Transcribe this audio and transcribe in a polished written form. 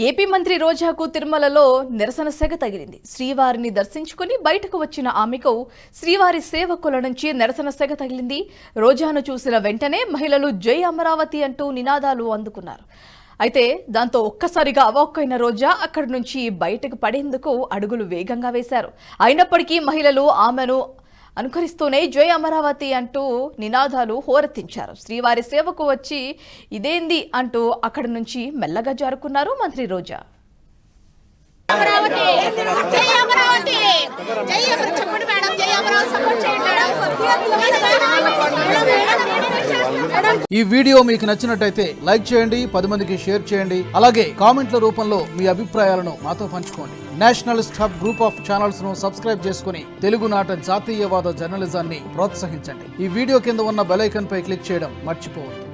AP మంత్రి రోజాకు తిరుమలలో నిరసన సెగ తగిలింది. శ్రీవారిని దర్శించుకుని బయటకు వచ్చిన ఆమెకు శ్రీవారి సేవకుల నుంచి నిరసన సెగ తగిలింది. రోజాను చూసిన వెంటనే మహిళలు జై అమరావతి అంటూ నినాదాలు అందుకున్నారు. అయితే దాంతో ఒక్కసారిగా అవాక్కైన రోజా అక్కడి నుంచి బయటకు పడేందుకు అడుగులు వేగంగా వేశారు. అయినప్పటికీ మహిళలు ఆమెను అనుకరిస్తూనే జై అమరావతి అంటూ నినాదాలు హోరెత్తించారు. శ్రీవారి సేవకు వచ్చి ఇదేంది అంటూ అక్కడి నుంచి మెల్లగా జారుకున్నారు మంత్రి రోజా. ఈ వీడియో మీకు నచ్చినట్టయితే లైక్ చేయండి, 10 మందికి షేర్ చేయండి. అలాగే కామెంట్ల రూపంలో మీ అభిప్రాయాలను మాతో పంచుకోండి. Nationalist hub group of channels ను సబ్స్క్రైబ్ చేసుకుని తెలుగునాట జాతీయవాద జర్నలిజాన్ని ప్రోత్సహించండి. ఈ వీడియో కింద ఉన్న బెల్ ఐకాన్ పై క్లిక్ చేయడం మర్చిపోవద్దు.